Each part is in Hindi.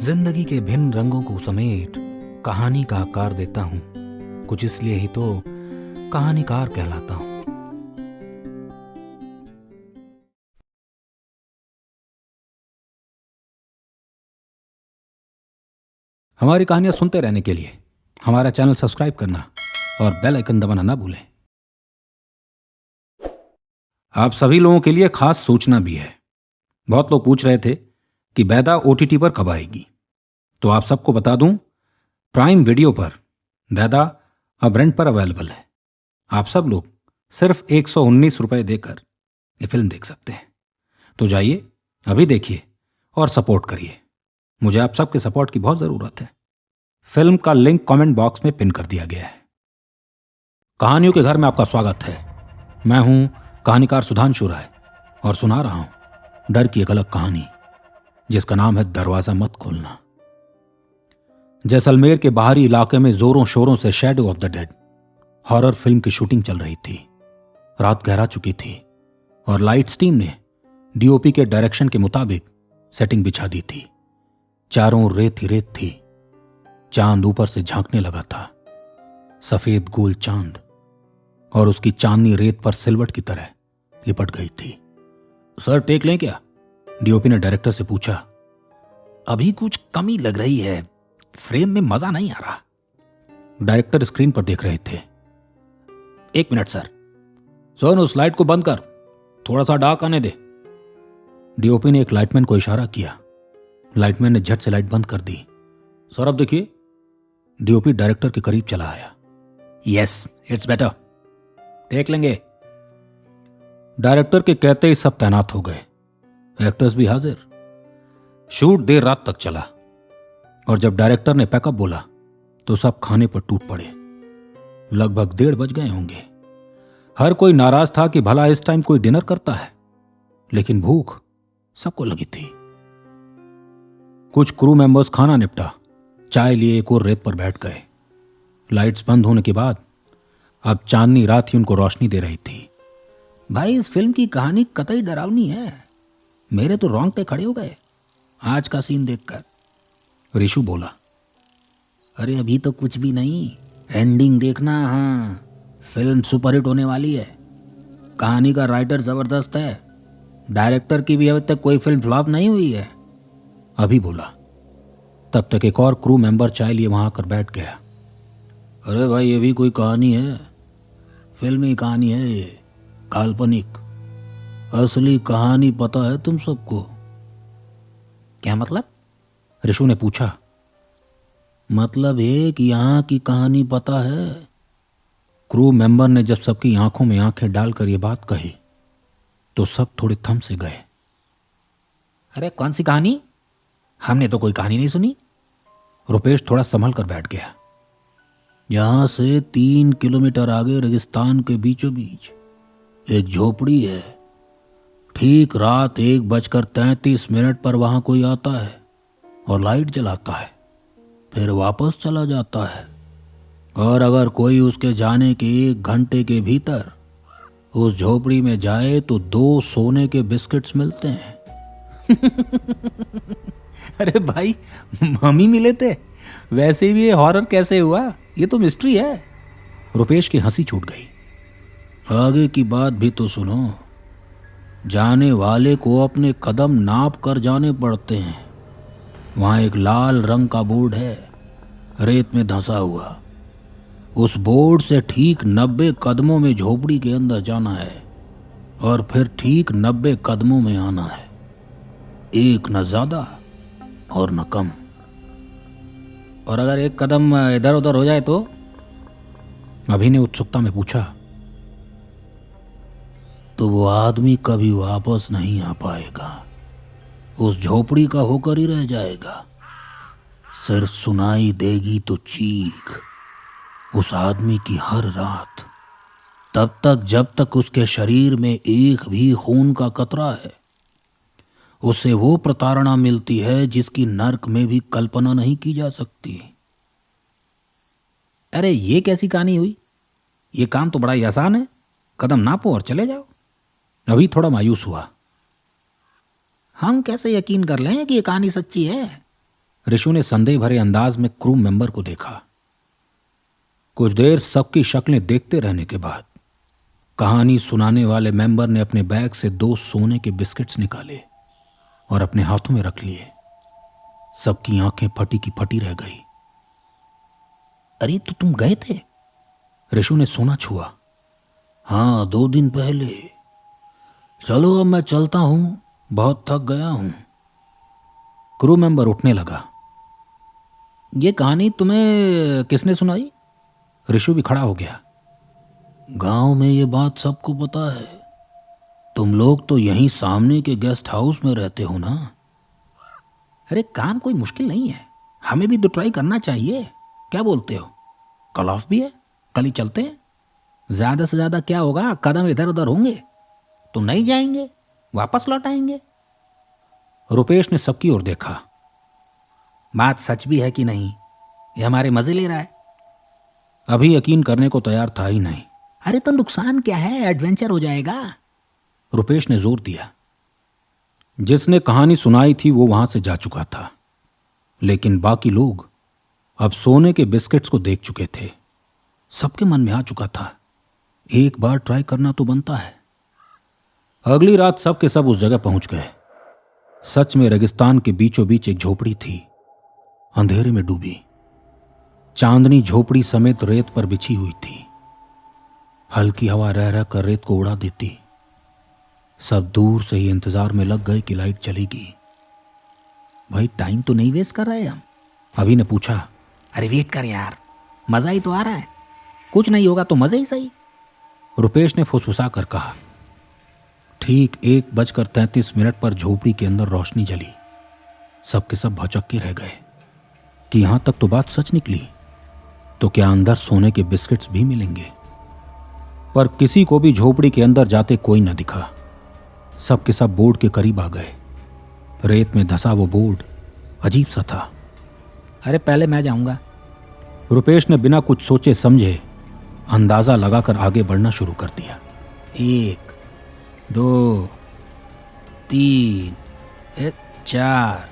जिंदगी के भिन्न रंगों को समेट कहानी का आकार देता हूँ। कुछ इसलिए ही तो कहानीकार कहलाता हूँ। हमारी कहानियां सुनते रहने के लिए हमारा चैनल सब्सक्राइब करना और बेल आइकन दबाना ना भूलें। आप सभी लोगों के लिए खास सूचना भी है। बहुत लोग पूछ रहे थे कि बैदा ओटीटी पर कब आएगी, तो आप सबको बता दूं, प्राइम वीडियो पर बैदा अब रेंट पर अवेलेबल है। आप सब लोग सिर्फ 119 रुपए देकर ये फिल्म देख सकते हैं। तो जाइए, अभी देखिए और सपोर्ट करिए। मुझे आप सबके सपोर्ट की बहुत ज़रूरत है। फिल्म का लिंक कमेंट बॉक्स में पिन कर दिया गया है। कहानियों के घर में आपका स्वागत है। मैं हूं कहानीकार सुधांशु राय और सुना रहा हूं डर की एक अलग कहानी, जिसका नाम है दरवाजा मत खोलना। जैसलमेर के बाहरी इलाके में जोरों शोरों से shadow of the dead horror film की शूटिंग चल रही थी। रात गहरा चुकी थी और लाइट्स टीम ने डीओपी के डायरेक्शन के मुताबिक सेटिंग बिछा दी थी। चारों रेत ही रेत थी। चांद ऊपर से झांकने लगा था, सफेद गोल चांद, और उसकी चांदनी रेत पर सिलवट की तरह लिपट गई थी। सर, टेक लें क्या? डीओपी ने डायरेक्टर से पूछा। अभी कुछ कमी लग रही है, फ्रेम में मजा नहीं आ रहा। डायरेक्टर स्क्रीन पर देख रहे थे। 1 मिनट सर। सोन, उस लाइट को बंद कर, थोड़ा सा डार्क आने दे। डीओपी ने एक लाइटमैन को इशारा किया। लाइटमैन ने झट से लाइट बंद कर दी। सर, अब देखिए। डीओपी डायरेक्टर के करीब चला आया। यस, इट्स बेटर, देख लेंगे। डायरेक्टर के कहते ही सब तैनात हो गए। एक्टर्स भी हाजिर। शूट देर रात तक चला और जब डायरेक्टर ने पैकअप बोला तो सब खाने पर टूट पड़े। लगभग 1:30 बज गए होंगे। हर कोई नाराज था कि भला इस टाइम कोई डिनर करता है, लेकिन भूख सबको लगी थी। कुछ क्रू मेंबर्स खाना निपटा, चाय लिए एक और रेत पर बैठ गए। लाइट्स बंद होने के बाद अब चांदनी रात ही उनको रोशनी दे रही थी। भाई, इस फिल्म की कहानी कतई डरावनी है। मेरे तो रोंगटे खड़े हो गए आज का सीन देखकर। ऋषु बोला। अरे अभी तो कुछ भी नहीं, एंडिंग देखना। हाँ, फिल्म सुपरहिट होने वाली है। कहानी का राइटर जबरदस्त है। डायरेक्टर की भी अभी तक कोई फिल्म फ्लॉप नहीं हुई है, अभी बोला। तब तक एक और क्रू मेंबर चाय लिए वहां आकर बैठ गया। अरे भाई, ये भी कोई कहानी है? फिल्मी कहानी है ये, काल्पनिक। असली कहानी पता है तुम सबको? क्या मतलब? ऋषु ने पूछा। मतलब ये कि यहाँ की कहानी पता है। क्रू मेंबर ने जब सबकी आंखों में आंखें डालकर ये बात कही तो सब थोड़े थम से गए। अरे कौन सी कहानी? हमने तो कोई कहानी नहीं सुनी। रुपेश थोड़ा संभल कर बैठ गया। यहां से 3 किलोमीटर आगे रेगिस्तान के बीचों बीच एक झोपड़ी है। ठीक रात 1:33 पर वहां कोई आता है और लाइट जलाता है, फिर वापस चला जाता है। और अगर कोई उसके जाने के 1 घंटे के भीतर उस झोपड़ी में जाए तो 2 सोने के बिस्किट्स मिलते हैं। अरे भाई, मम्मी मिले थे। वैसे भी ये हॉरर कैसे हुआ? ये तो मिस्ट्री है। रुपेश की हंसी छूट गई। आगे की बात भी तो सुनो। जाने वाले को अपने कदम नाप कर जाने पड़ते हैं। वहां एक लाल रंग का बोर्ड है, रेत में धंसा हुआ। उस बोर्ड से ठीक 90 कदमों में झोपड़ी के अंदर जाना है और फिर ठीक 90 कदमों में आना है। एक न ज्यादा और न कम। और अगर 1 कदम इधर उधर हो जाए तो? अभी ने उत्सुकता में पूछा। तो वो आदमी कभी वापस नहीं आ पाएगा। उस झोपड़ी का होकर ही रह जाएगा। सिर्फ सुनाई देगी तो चीख उस आदमी की हर रात, तब तक जब तक उसके शरीर में एक भी खून का कतरा है। उसे वो प्रताड़ना मिलती है जिसकी नर्क में भी कल्पना नहीं की जा सकती। अरे ये कैसी कहानी हुई? ये काम तो बड़ा ही आसान है। कदम नापो और चले जाओ। अभी थोड़ा मायूस हुआ। हम कैसे यकीन कर लें कि ये कहानी सच्ची है? ऋषु ने संदेह भरे अंदाज में क्रू मेंबर को देखा। कुछ देर सबकी शक्लें देखते रहने के बाद कहानी सुनाने वाले मेंबर ने अपने बैग से 2 सोने के बिस्किट्स निकाले और अपने हाथों में रख लिए। सबकी आंखें फटी की फटी रह गई। अरे तो तुम गए थे? ऋषु ने सोना छुआ। हाँ, 2 दिन पहले। चलो अब मैं चलता हूं, बहुत थक गया हूं। क्रू मेंबर उठने लगा। ये कहानी तुम्हें किसने सुनाई? ऋषु भी खड़ा हो गया। गांव में ये बात सबको पता है। तुम लोग तो यहीं सामने के गेस्ट हाउस में रहते हो ना? अरे काम कोई मुश्किल नहीं है, हमें भी तो ट्राई करना चाहिए। क्या बोलते हो? कल ऑफ भी है, कल ही चलते हैं। ज्यादा से ज्यादा क्या होगा, कदम इधर उधर होंगे तो नहीं जाएंगे, वापस लौट आएंगे। रुपेश ने सबकी ओर देखा। बात सच भी है कि नहीं, ये हमारे मजे ले रहा है। अभी यकीन करने को तैयार था ही नहीं। अरे तो नुकसान क्या है, एडवेंचर हो जाएगा। रुपेश ने जोर दिया। जिसने कहानी सुनाई थी वो वहां से जा चुका था, लेकिन बाकी लोग अब सोने के बिस्किट्स को देख चुके थे। सबके मन में आ चुका था, एक बार ट्राई करना तो बनता है। अगली रात सब के सब उस जगह पहुंच गए। सच में रेगिस्तान के बीचों बीच एक झोपड़ी थी, अंधेरे में डूबी। चांदनी झोपड़ी समेत रेत पर बिछी हुई थी। हल्की हवा रह रह कर रेत को उड़ा देती। सब दूर से ही इंतजार में लग गए कि लाइट चलेगी। भाई टाइम तो नहीं वेस्ट कर रहे हम? अभी ने पूछा। अरे वेट कर यार, मजा ही तो आ रहा है। कुछ नहीं होगा तो मजा ही सही। रुपेश ने फुसफुसा कर कहा। ठीक 1:33 पर झोपड़ी के अंदर रोशनी जली। सबके सब भौचक्के रह गए कि यहां तक तो बात सच निकली, तो क्या अंदर सोने के बिस्किट्स भी मिलेंगे? पर किसी को भी झोपड़ी के अंदर जाते कोई न दिखा। सब के सब बोर्ड के करीब आ गए। रेत में धंसा वो बोर्ड अजीब सा था। अरे पहले मैं जाऊंगा। रुपेश ने बिना कुछ सोचे समझे अंदाजा लगाकर आगे बढ़ना शुरू कर दिया। 1 2 3 4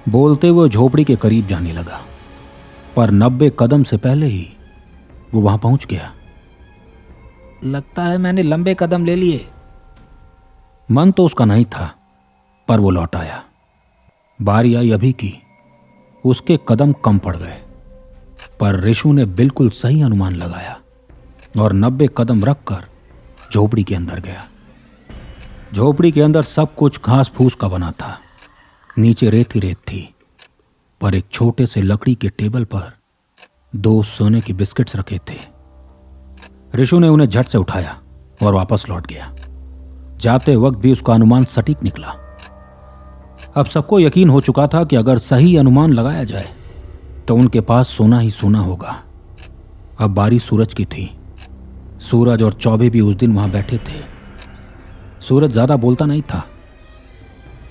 बोलते हुए झोपड़ी के करीब जाने लगा, पर 90 कदम से पहले ही वो वहां पहुंच गया। लगता है मैंने लंबे कदम ले लिए। मन तो उसका नहीं था, पर वो लौट आया। बारी आई अभी की। उसके कदम कम पड़ गए, पर ऋषु ने बिल्कुल सही अनुमान लगाया और 90 कदम रखकर झोपड़ी के अंदर गया। झोपड़ी के अंदर सब कुछ घास फूस का बना था। नीचे रेत ही रेत थी, पर एक छोटे से लकड़ी के टेबल पर 2 सोने के बिस्किट्स रखे थे। ऋषु ने उन्हें झट से उठाया और वापस लौट गया। जाते वक्त भी उसका अनुमान सटीक निकला। अब सबको यकीन हो चुका था कि अगर सही अनुमान लगाया जाए तो उनके पास सोना ही सोना होगा। अब बारी सूरज की थी। सूरज और चौबे भी उस दिन वहां बैठे थे। सूरज ज्यादा बोलता नहीं था।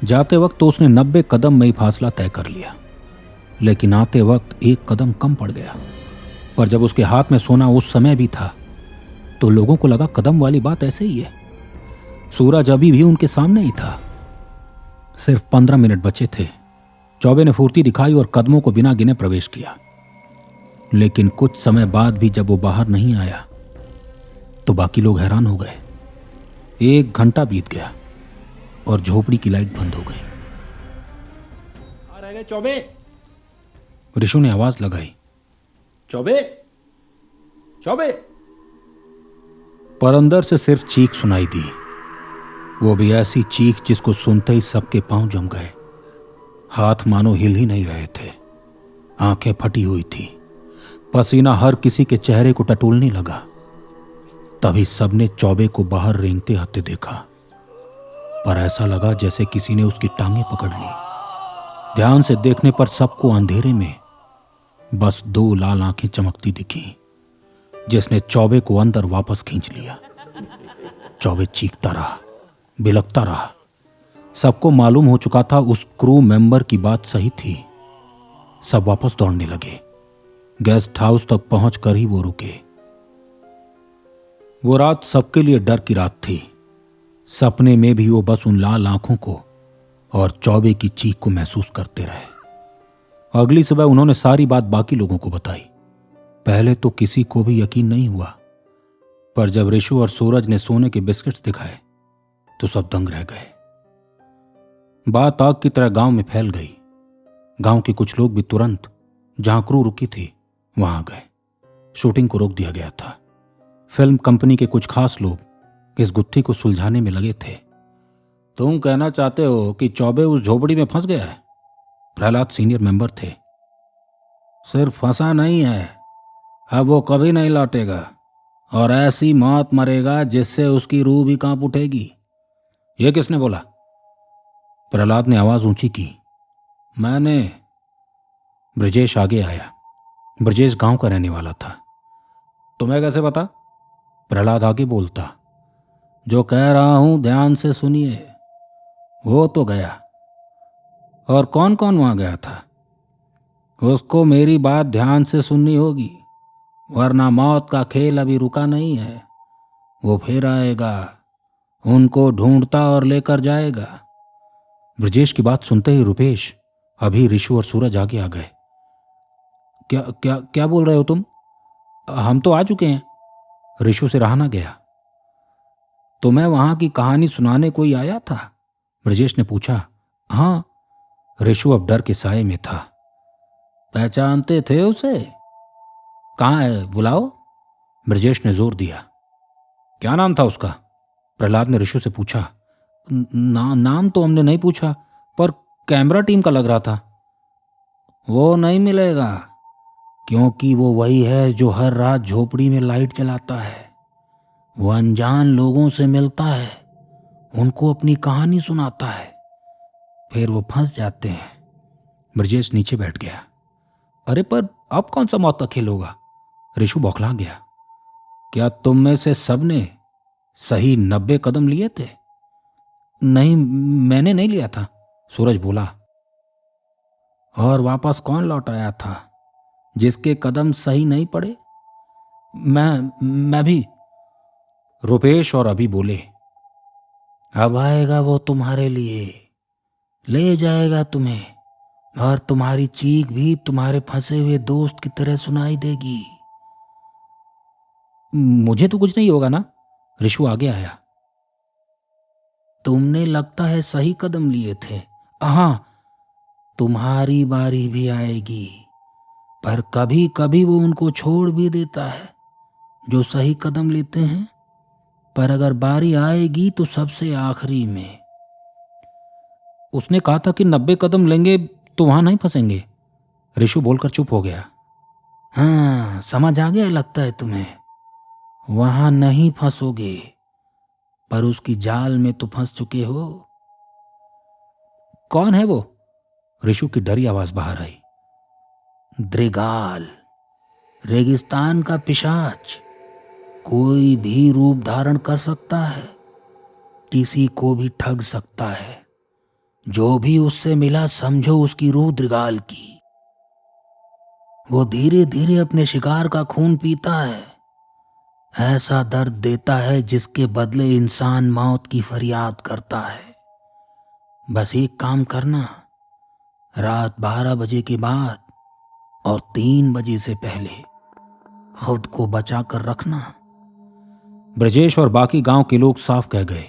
जाते वक्त तो उसने 90 कदम में ही फासला तय कर लिया, लेकिन आते वक्त 1 कदम कम पड़ गया। पर जब उसके हाथ में सोना उस समय भी था तो लोगों को लगा कदम वाली बात ऐसे ही है। सूरज अभी भी उनके सामने ही था। सिर्फ 15 मिनट बचे थे। चौबे ने फुर्ती दिखाई और कदमों को बिना गिने प्रवेश किया। लेकिन कुछ समय बाद भी जब वो बाहर नहीं आया तो बाकी लोग हैरान हो गए। 1 घंटा बीत गया और झोपड़ी की लाइट बंद हो गई। आ रह गए चौबे, ऋषु ने आवाज लगाई। चौबे, चौबे। पर अंदर से सिर्फ चीख सुनाई दी। वो भी ऐसी चीख जिसको सुनते ही सबके पांव जम गए। हाथ मानो हिल ही नहीं रहे थे। आंखें फटी हुई थी। पसीना हर किसी के चेहरे को टटोलने लगा। तभी सबने चौबे को बाहर रेंगते आते देखा, पर ऐसा लगा जैसे किसी ने उसकी टांगें पकड़ ली। ध्यान से देखने पर सबको अंधेरे में बस 2 लाल आंखें चमकती दिखी, जिसने चौबे को अंदर वापस खींच लिया। चौबे चीखता रहा, बिलखता रहा। सबको मालूम हो चुका था उस क्रू मेंबर की बात सही थी। सब वापस दौड़ने लगे। गेस्ट हाउस तक पहुंचकर ही वो रुके। वो रात सबके लिए डर की रात थी। सपने में भी वो बस उन लाल आंखों को और चौबे की चीख को महसूस करते रहे। अगली सुबह उन्होंने सारी बात बाकी लोगों को बताई। पहले तो किसी को भी यकीन नहीं हुआ, पर जब ऋषु और सूरज ने सोने के बिस्किट्स दिखाए तो सब दंग रह गए। बात आग की तरह गांव में फैल गई। गांव के कुछ लोग भी तुरंत जहां क्रू रुकी थी वहां गए। शूटिंग को रोक दिया गया था। फिल्म कंपनी के कुछ खास लोग इस गुत्थी को सुलझाने में लगे थे। तुम कहना चाहते हो कि चौबे उस झोपड़ी में फंस गया है? प्रहलाद सीनियर मेंबर थे। सिर्फ फंसा नहीं है, अब वो कभी नहीं लौटेगा और ऐसी मौत मरेगा जिससे उसकी रूह भी कांप उठेगी। ये किसने बोला? प्रहलाद ने आवाज ऊंची की। मैंने। ब्रजेश आगे आया। ब्रजेश गांव का रहने वाला था। तुम्हें कैसे पता? प्रहलाद आगे बोलता। जो कह रहा हूं ध्यान से सुनिए। वो तो गया। और कौन कौन वहां गया था? उसको मेरी बात ध्यान से सुननी होगी, वरना मौत का खेल अभी रुका नहीं है। वो फिर आएगा, उनको ढूंढता और लेकर जाएगा। ब्रजेश की बात सुनते ही रुपेश, अभी, ऋषु और सूरज आगे आ गए। क्या क्या क्या बोल रहे हो तुम? हम तो आ चुके हैं। ऋषु से रहा ना गया। तुम्हें वहां की कहानी सुनाने कोई आया था? ब्रजेश ने पूछा। हाँ। ऋषु अब डर के साए में था। पहचानते थे उसे? कहाँ है, बुलाओ। ब्रजेश ने जोर दिया। क्या नाम था उसका? प्रहलाद ने ऋषु से पूछा। नाम तो हमने नहीं पूछा, पर कैमरा टीम का लग रहा था। वो नहीं मिलेगा, क्योंकि वो वही है जो हर रात झोपड़ी में लाइट जलाता है। वो अनजान लोगों से मिलता है, उनको अपनी कहानी सुनाता है, फिर वो फंस जाते हैं। ब्रजेश नीचे बैठ गया। अरे पर अब कौन सा मौत का खेल होगा? ऋषु बौखला गया। क्या तुम में से सबने सही 90 कदम लिए थे? नहीं, मैंने नहीं लिया था, सूरज बोला। और वापस कौन लौट आया था जिसके कदम सही नहीं पड़े? मैं भी, रुपेश और अभी बोले। अब आएगा वो तुम्हारे लिए, ले जाएगा तुम्हें, और तुम्हारी चीख भी तुम्हारे फंसे हुए दोस्त की तरह सुनाई देगी। मुझे तो कुछ नहीं होगा ना? ऋषु आगे आया। तुमने लगता है सही कदम लिए थे। हाँ, तुम्हारी बारी भी आएगी, पर कभी कभी वो उनको छोड़ भी देता है जो सही कदम लेते हैं, पर अगर बारी आएगी तो सबसे आखिरी में। उसने कहा था कि 90 कदम लेंगे तो वहां नहीं फंसेंगे। ऋषु बोलकर चुप हो गया। हाँ, समझ आ गया लगता है तुम्हें। वहां नहीं फंसोगे, पर उसकी जाल में तो फंस चुके हो। कौन है वो? ऋषु की डरी आवाज बाहर आई। द्रिगाल, रेगिस्तान का पिशाच। कोई भी रूप धारण कर सकता है, किसी को भी ठग सकता है। जो भी उससे मिला समझो उसकी रूह द्रिगाल की। वो धीरे धीरे अपने शिकार का खून पीता है, ऐसा दर्द देता है जिसके बदले इंसान मौत की फरियाद करता है। बस एक काम करना, रात 12 बजे के बाद और 3 बजे से पहले खुद को बचा कर रखना। ब्रजेश और बाकी गांव के लोग साफ कह गए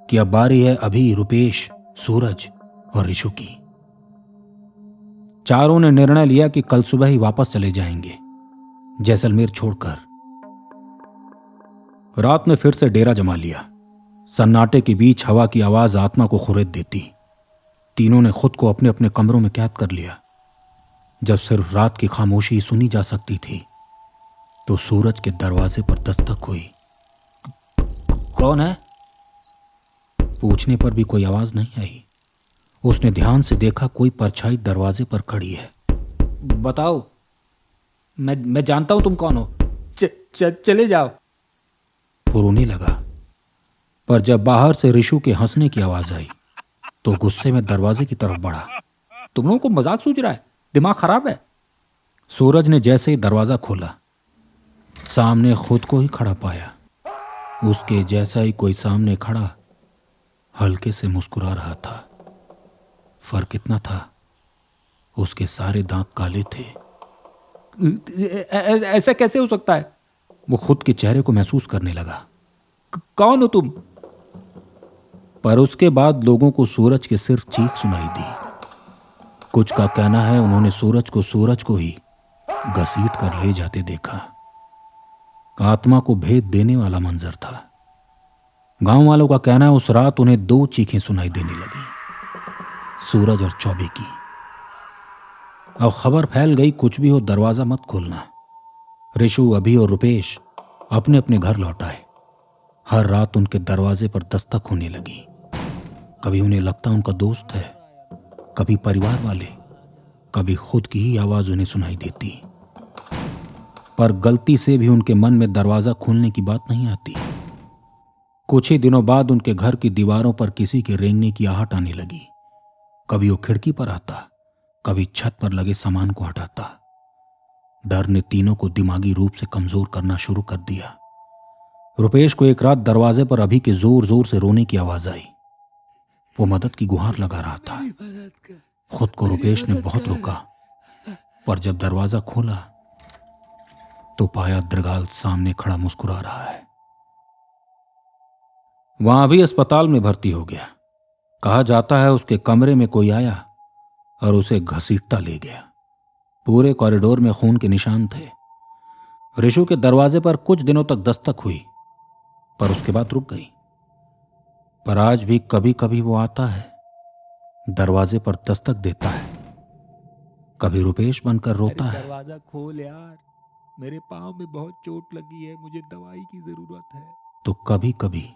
कि अब बारी है अभी, रुपेश, सूरज और ऋषु की। चारों ने निर्णय लिया कि कल सुबह ही वापस चले जाएंगे, जैसलमेर छोड़कर। रात में फिर से डेरा जमा लिया। सन्नाटे के बीच हवा की आवाज आत्मा को खुरेद देती। तीनों ने खुद को अपने अपने कमरों में कैद कर लिया। जब सिर्फ रात की खामोशी सुनी जा सकती थी तो सूरज के दरवाजे पर दस्तक हुई। कौन है? पूछने पर भी कोई आवाज नहीं आई। उसने ध्यान से देखा, कोई परछाई दरवाजे पर खड़ी है। बताओ, मैं जानता हूं तुम कौन हो। चले जाओ। वो रोने लगा, पर जब बाहर से ऋषु के हंसने की आवाज आई तो गुस्से में दरवाजे की तरफ बढ़ा। तुम लोगों को मजाक सूझ रहा है? दिमाग खराब है? सूरज ने जैसे ही दरवाजा खोला, सामने खुद को ही खड़ा पाया। उसके जैसा ही कोई सामने खड़ा हल्के से मुस्कुरा रहा था। फर्क इतना था उसके सारे दांत काले थे। ऐसा कैसे हो सकता है? वो खुद के चेहरे को महसूस करने लगा। कौन हो तुम? पर उसके बाद लोगों को सूरज के सिर्फ चीख सुनाई दी। कुछ का कहना है उन्होंने सूरज को ही घसीट कर ले जाते देखा। आत्मा को भेद देने वाला मंजर था। गांव वालों का कहना है उस रात उन्हें 2 चीखें सुनाई देने लगी, सूरज और चौबे की। अब खबर फैल गई, कुछ भी हो दरवाजा मत खोलना। ऋषु, अभी और रुपेश अपने अपने घर लौट आए। हर रात उनके दरवाजे पर दस्तक होने लगी। कभी उन्हें लगता उनका दोस्त है, कभी परिवार वाले, कभी खुद की ही आवाज उन्हें सुनाई देती। पर गलती से भी उनके मन में दरवाजा खोलने की बात नहीं आती। कुछ ही दिनों बाद उनके घर की दीवारों पर किसी के रेंगने की आहट आने लगी। कभी वो खिड़की पर आता, कभी छत पर लगे सामान को हटाता। डर ने तीनों को दिमागी रूप से कमजोर करना शुरू कर दिया। रुपेश को एक रात दरवाजे पर अभी के जोर जोर से रोने की आवाज आई। वो मदद की गुहार लगा रहा था। खुद को रुपेश ने बहुत रोका, पर जब दरवाजा खोला तो पाया दृगाल सामने खड़ा मुस्कुरा रहा है। वहां भी अस्पताल में भर्ती हो गया। कहा जाता है उसके कमरे में कोई आया और उसे घसीटता ले गया। पूरे कॉरिडोर में खून के निशान थे। ऋषु के दरवाजे पर कुछ दिनों तक दस्तक हुई, पर उसके बाद रुक गई। पर आज भी कभी कभी वो आता है, दरवाजे पर दस्तक देता है, कभी रुपेश बनकर रोता है। दरवाजा खोल यार, मेरे पांव में बहुत चोट लगी है, मुझे दवाई की जरूरत है। तो कभी कभी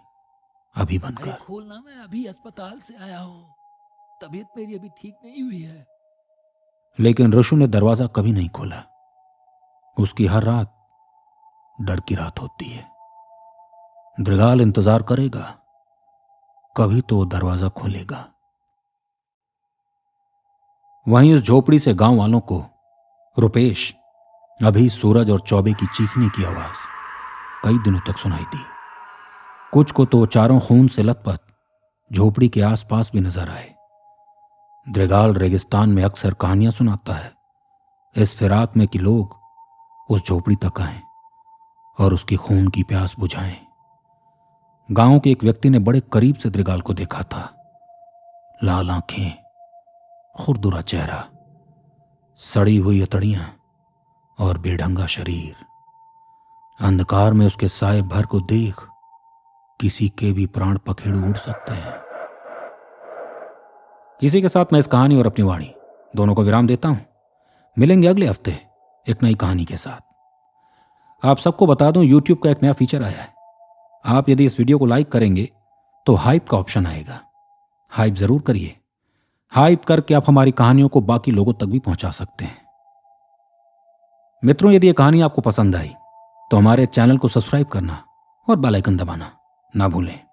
अभी बनकर, खोलना, मैं अभी अस्पताल से आया हूँ, तबीयत मेरी अभी ठीक नहीं हुई है। लेकिन ऋषु ने दरवाजा कभी नहीं खोला। उसकी हर रात डर की रात होती है। दृगाल इंतजार करेगा, कभी तो दरवाजा खोलेगा। वहीं उस झोपड़ी से गांव वालों को रुपेश, अभी, सूरज और चौबे की चीखने की आवाज कई दिनों तक सुनाई दी। कुछ को तो चारों खून से लथपथ झोपड़ी के आसपास भी नजर आए। दृगाल रेगिस्तान में अक्सर कहानियां सुनाता है, इस फिराक में कि लोग उस झोपड़ी तक आए और उसकी खून की प्यास बुझाएं। गांव के एक व्यक्ति ने बड़े करीब से दृगाल को देखा था। लाल आंखें, खुरदुरा चेहरा, सड़ी हुई हथेलियां और बेढंगा शरीर। अंधकार में उसके साए भर को देख किसी के भी प्राण पखेरु उड़ सकते हैं। इसी के साथ मैं इस कहानी और अपनी वाणी दोनों को विराम देता हूं। मिलेंगे अगले हफ्ते एक नई कहानी के साथ। आप सबको बता दूं, YouTube का एक नया फीचर आया है। आप यदि इस वीडियो को लाइक करेंगे तो हाइप का ऑप्शन आएगा। हाइप जरूर करिए। हाइप करके आप हमारी कहानियों को बाकी लोगों तक भी पहुंचा सकते हैं। मित्रों, यदि यह कहानी आपको पसंद आई तो हमारे चैनल को सब्सक्राइब करना और बेल आइकन दबाना ना भूलें।